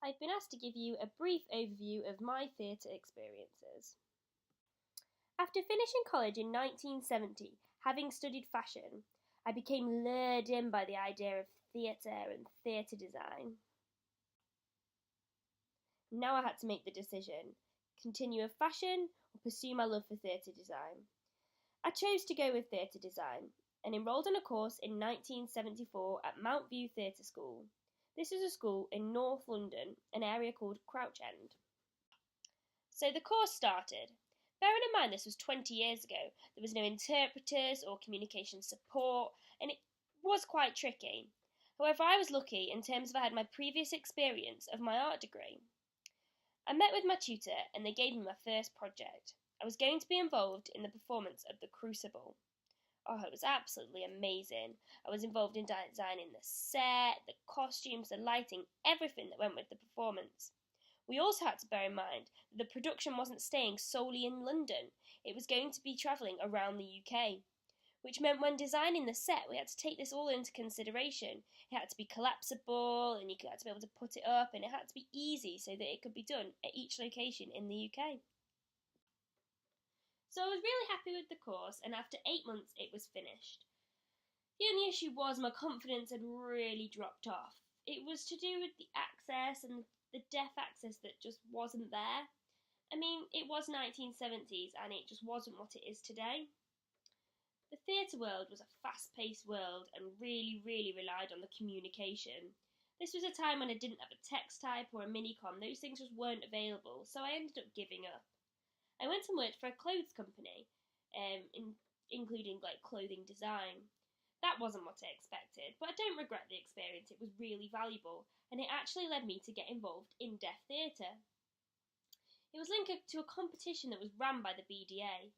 I've been asked to give you a brief overview of my theatre experiences. After finishing college in 1970, having studied fashion, I became lured in by the idea of theatre and theatre design. Now I had to make the decision, continue with fashion or pursue my love for theatre design. I chose to go with theatre design and enrolled in a course in 1974 at Mount View Theatre School. This is a school in North London, an area called Crouch End. So the course started. Bearing in mind this was 20 years ago, there was no interpreters or communication support, and it was quite tricky. However, I was lucky in terms of I had my previous experience of my art degree. I met with my tutor and they gave me my first project. I was going to be involved in the performance of The Crucible. Oh, it was absolutely amazing. I was involved in designing the set, the costumes, the lighting, everything that went with the performance. We also had to bear in mind that the production wasn't staying solely in London. It was going to be travelling around the UK, which meant when designing the set, we had to take this all into consideration. It had to be collapsible, and you had to be able to put it up, and it had to be easy so that it could be done at each location in the UK. So I was really happy with the course, and after 8 months it was finished. The only issue was my confidence had really dropped off. It was to do with the access and the deaf access that just wasn't there. I mean, it was 1970s and it just wasn't what it is today. The theatre world was a fast-paced world and really relied on the communication. This was a time when I didn't have a text type or a minicom. Those things just weren't available, so I ended up giving up. I went and worked for a clothes company, including clothing design. That wasn't what I expected, but I don't regret the experience. It was really valuable, and it actually led me to get involved in deaf theatre. It was linked to a competition that was run by the BDA.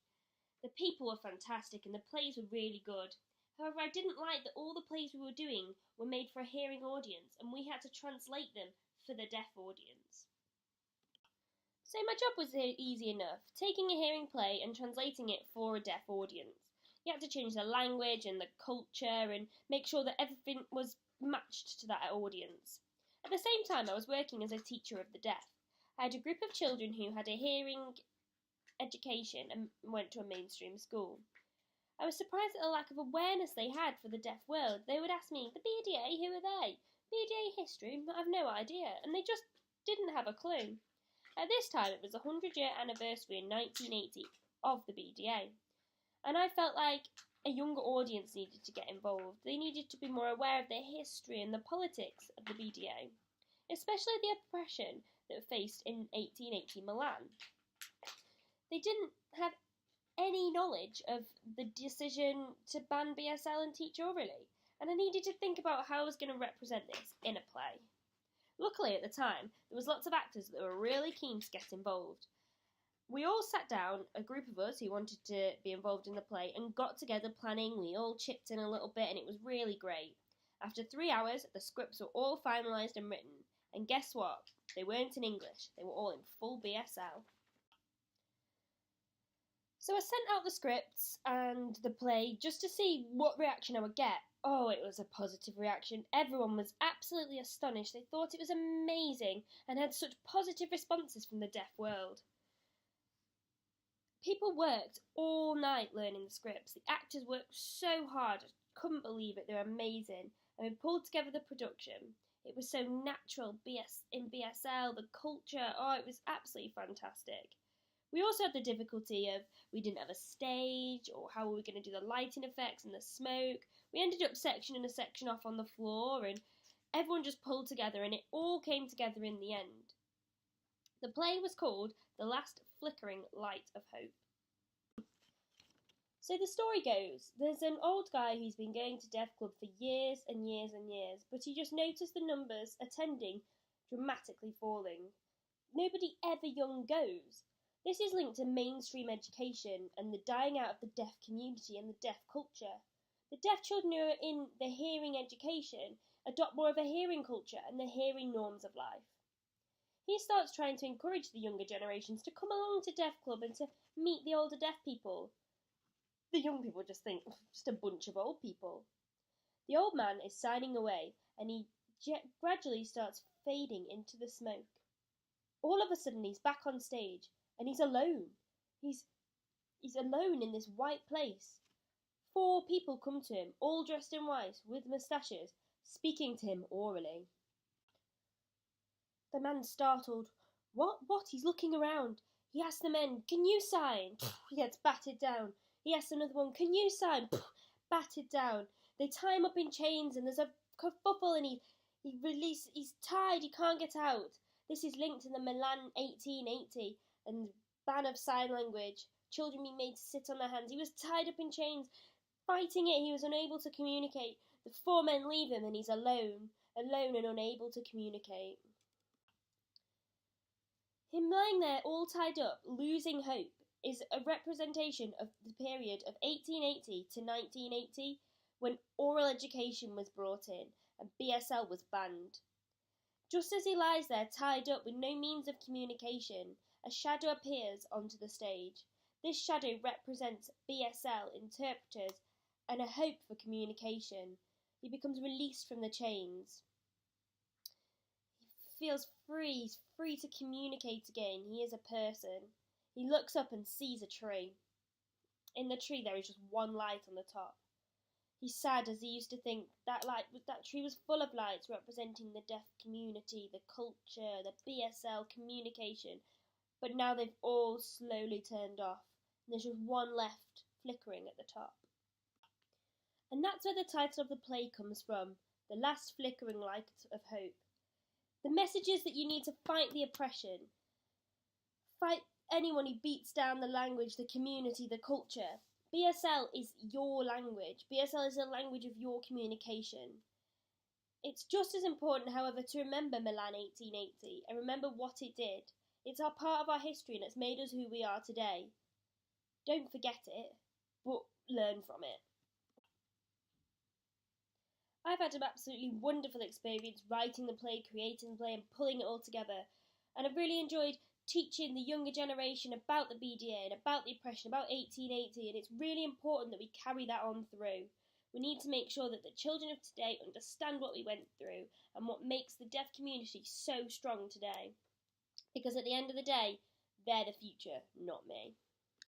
The people were fantastic and the plays were really good. However, I didn't like that all the plays we were doing were made for a hearing audience and we had to translate them for the deaf audience. So my job was easy enough, taking a hearing play and translating it for a deaf audience. You had to change the language and the culture and make sure that everything was matched to that audience. At the same time, I was working as a teacher of the deaf. I had a group of children who had a hearing education and went to a mainstream school. I was surprised at the lack of awareness they had for the deaf world. They would ask me, the BDA, who are they? BDA history? I've no idea. And they just didn't have a clue. At this time, it was the 100-year anniversary in 1980 of the BDA, and I felt like a younger audience needed to get involved. They needed to be more aware of the history and the politics of the BDA, especially the oppression that faced in 1880 Milan. They didn't have any knowledge of the decision to ban BSL and teach orally, and I needed to think about how I was going to represent this in a play. Luckily, at the time, there was lots of actors that were really keen to get involved. We all sat down, a group of us who wanted to be involved in the play, and got together planning. We all chipped in a little bit, and it was really great. After 3 hours, the scripts were all finalised and written. And guess what? They weren't in English. They were all in full BSL. So I sent out the scripts and the play just to see what reaction I would get. Oh, it was a positive reaction. Everyone was absolutely astonished. They thought it was amazing and had such positive responses from the deaf world. People worked all night learning the scripts. The actors worked so hard. I couldn't believe it. They were amazing. And we pulled together the production. It was so natural in BSL, the culture. Oh, it was absolutely fantastic. We also had the difficulty of we didn't have a stage, or how were we going to do the lighting effects and the smoke. We ended up sectioning a section off on the floor, and everyone just pulled together, and it all came together in the end. The play was called The Last Flickering Light of Hope. So the story goes, there's an old guy who's been going to Deaf Club for years and years and years, but he just noticed the numbers attending dramatically falling. Nobody ever young goes. This is linked to mainstream education and the dying out of the deaf community and the deaf culture. The deaf children who are in the hearing education adopt more of a hearing culture and the hearing norms of life. He starts trying to encourage the younger generations to come along to Deaf Club and to meet the older deaf people. The young people just think, just a bunch of old people. The old man is signing away and he gradually starts fading into the smoke. All of a sudden, he's back on stage, and he's alone. He's alone in this white place. 4 people come to him, all dressed in white, with moustaches, speaking to him orally. The man's startled. What? He's looking around. He asks the men, "Can you sign?" He gets battered down. He asks another one, "Can you sign?" Battered down. They tie him up in chains, and there's a kerfuffle, and he's tied, he can't get out. This is linked to the Milan 1880 and ban of sign language. Children being made to sit on their hands. He was tied up in chains, fighting it. He was unable to communicate. The 4 men leave him, and he's alone and unable to communicate. Him lying there all tied up, losing hope, is a representation of the period of 1880 to 1980, when oral education was brought in and BSL was banned. Just as he lies there tied up with no means of communication, a shadow appears onto the stage. This shadow represents BSL interpreters and a hope for communication. He becomes released from the chains. He feels free. He's free to communicate again. He is a person. He looks up and sees a tree. In the tree there is just one light on the top. He's sad, as he used to think that tree was full of lights representing the deaf community, the culture, the BSL communication. But now they've all slowly turned off, and there's just one left flickering at the top. And that's where the title of the play comes from, The Last Flickering Light of Hope. The message is that you need to fight the oppression, fight anyone who beats down the language, the community, the culture. BSL is your language. BSL is the language of your communication. It's just as important, however, to remember Milan 1880 and remember what it did. It's our part of our history, and it's made us who we are today. Don't forget it, but learn from it. I've had an absolutely wonderful experience writing the play, creating the play, and pulling it all together. And I've really enjoyed teaching the younger generation about the BDA and about the oppression, about 1880, and it's really important that we carry that on through. We need to make sure that the children of today understand what we went through and what makes the deaf community so strong today. Because at the end of the day, they're the future, not me.